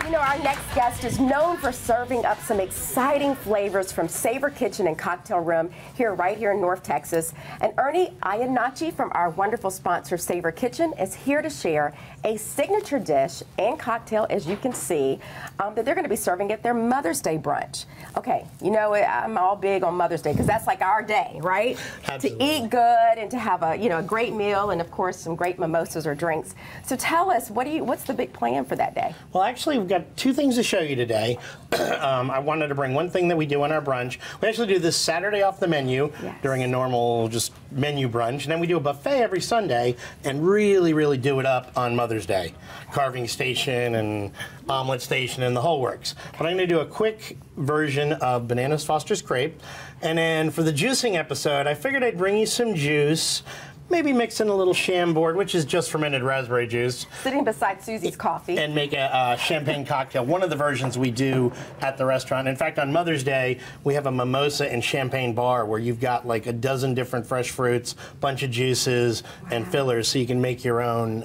You know, our next guest is known for serving up some exciting flavors from Savour Kitchen and Cocktail Room right here in North Texas. And Ernie Iannacci from our wonderful sponsor, Savour Kitchen, is here to share a signature dish and cocktail, as you can see, that they're going to be serving at their Mother's Day brunch. Okay, you know, I'm all big on Mother's Day because that's like our day, right? Absolutely. To eat good and to have a, a great meal and, of course, some great mimosas or drinks. So tell us, what's the big plan for that day? Well, actually, we've got two things to show you today. I wanted to bring one thing that we do on our brunch. We actually do this Saturday off the menu during a normal just menu brunch, and then we do a buffet every Sunday and really, really do it up on Mother's Day. Carving station and omelet station and the whole works. But I'm going to do a quick version of Bananas Foster's Crepe. And then for the juicing episode, I figured I'd bring you some juice. Maybe mix in a little Chambord, which is just fermented raspberry juice. Sitting beside Susie's coffee. And make a champagne cocktail. One of the versions we do at the restaurant. In fact, on Mother's Day, we have a mimosa and champagne bar where you've got like a dozen different fresh fruits, bunch of juices, and fillers, so you can make your own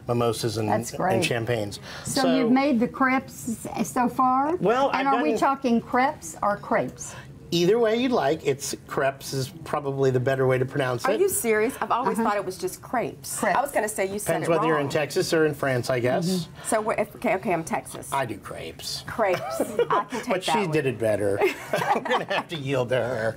mimosas and champagnes. So you've made the crepes so far? Well, and are we talking crepes or crepes? Either way you'd like. It's crepes is probably the better way to pronounce it. Are you serious? I've always thought it was just crepes. I was going to say you said it wrong. Depends whether you're in Texas or in France, I guess. So, okay, I'm Texas. I do crepes. Crepes. I can take but she did it better. I'm going to have to yield to her.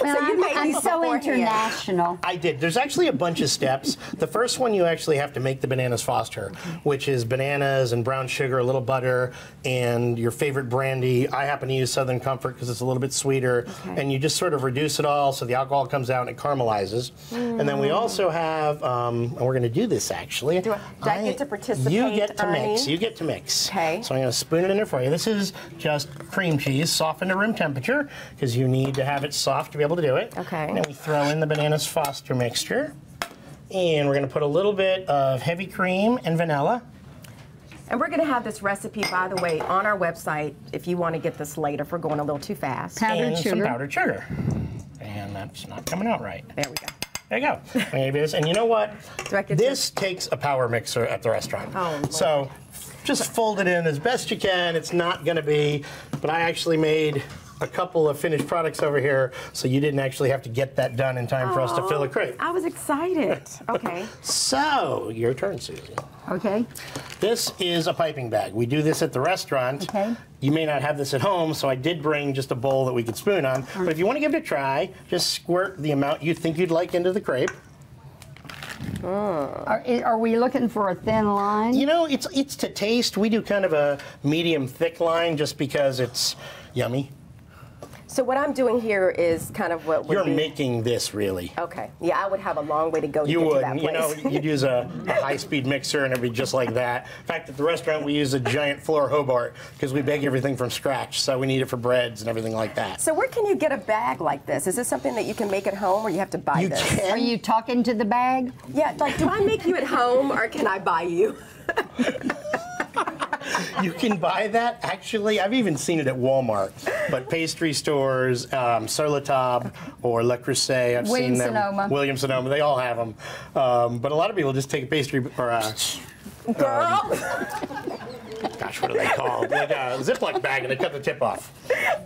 Well, so I'm so international. I did. There's actually a bunch of steps. The first one, you actually have to make the Bananas Foster, which is bananas and brown sugar, a little butter, and your favorite brandy. I happen to use Southern Comfort because it's a little bit sweeter. And you just sort of reduce it all so the alcohol comes out and it caramelizes. And then we also have, and we're going to do this actually. Do I get to participate? You get to Ernie? mix. You get to mix. Okay. So I'm going to spoon it in there for you. This is just cream cheese softened to room temperature because you need to have it soft to be able to do it. Okay. And then we throw in the Bananas Foster mixture. And we're going to put a little bit of heavy cream and vanilla. And we're going to have this recipe, by the way, on our website if you want to get this later if we're going a little too fast. Powdered sugar. Some powdered sugar. And that's not coming out right. There we go. There you go. There it is. And you know what? This to... takes a power mixer at the restaurant. Oh, Lord. So just fold it in as best you can. It's not going to be, but I actually made a couple of finished products over here, so you didn't actually have to get that done in time for us to fill a crepe. I was excited. Okay. So, your turn, Susie. Okay. This is a piping bag. We do this at the restaurant. Okay. You may not have this at home, so I did bring just a bowl that we could spoon on. But if you want to give it a try, just squirt the amount you think you'd like into the crepe. Are we looking for a thin line? You know, it's to taste. We do kind of a medium thick line just because it's yummy. So what I'm doing here is kind of what You're making this, really. Okay. Yeah, I would have a long way to go to you get would. to that place. You know, you'd use a high-speed mixer and it'd be just like that. In fact, at the restaurant, we use a giant floor Hobart because we bake everything from scratch, so we need it for breads and everything like that. So where can you get a bag like this? Is this something that you can make at home or you have to buy this? You can. Are you talking to the bag? Yeah, like, do I make you at home or can I buy you? You can buy that. Actually, I've even seen it at Walmart. But pastry stores, Sur-La-Table or Le Creuset, I've seen them. Sonoma. Williams-Sonoma, they all have them. But a lot of people just take a pastry or Girl! gosh, what are they called? Like a Ziploc bag and they cut the tip off.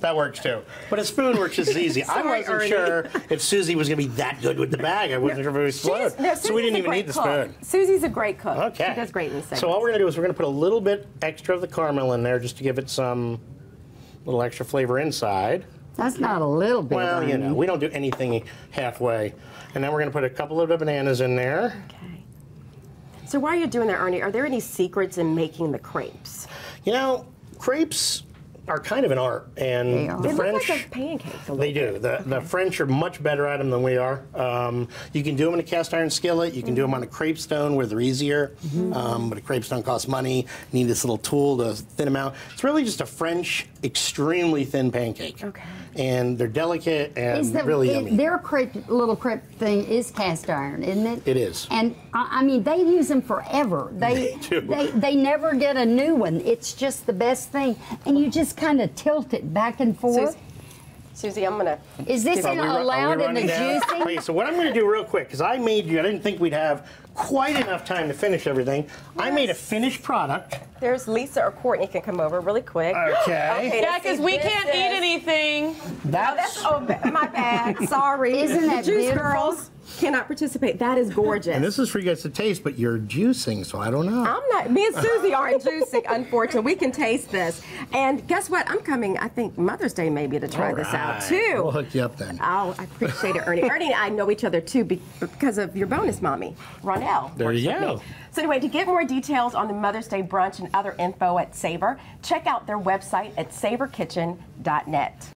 That works too. But a spoon works just as easy. I wasn't sure if Susie was going to be that good with the bag. I wasn't sure if it would explode. So we didn't even need the spoon. Susie's a great cook. Okay. She does great in the segments. So all we're going to do is we're going to put a little bit extra of the caramel in there just to give it some little extra flavor inside. That's not a little bit. Well, you know, we don't do anything halfway. And then we're going to put a couple of the bananas in there. Okay. So while you're doing that, Ernie, are there any secrets in making the crepes? You know, crepes are kind of an art, and the French, look like pancakes. They do. The French are much better at them than we are. You can do them in a cast iron skillet. You can do them on a crepe stone where they're easier. But a crepe stone costs money. You need this little tool to thin them out. It's really just a French, extremely thin pancake. Okay. And they're delicate and really yummy. Their little crepe thing is cast iron, isn't it? It is. And I mean, they use them forever. They do. They never get a new one. It's just the best thing, and you just kind of tilt it back and forth. Susie, I'm gonna. Is this Are we allowed in the running down? juicing? Okay, so what I'm going to do real quick, because I didn't think we'd have quite enough time to finish everything. I made a finished product. There's Lisa or Courtney can come over really quick. Okay. Yeah, because we can't eat anything. Oh, my bad. Sorry. Isn't that Juice beautiful? girls cannot participate. That is gorgeous. And this is for you guys to taste, but you're juicing, so I don't know. I'm not. Me and Susie aren't juicing, unfortunately. We can taste this. And guess what? I'm coming, I think, Mother's Day maybe to try this out, too. We'll hook you up then. Oh, I appreciate it, Ernie. Ernie and I know each other, too, because of your bonus mommy, Ronelle. There you works with go. me. So anyway, to get more details on the Mother's Day brunch and other info at Savour, check out their website at savourkitchen.net.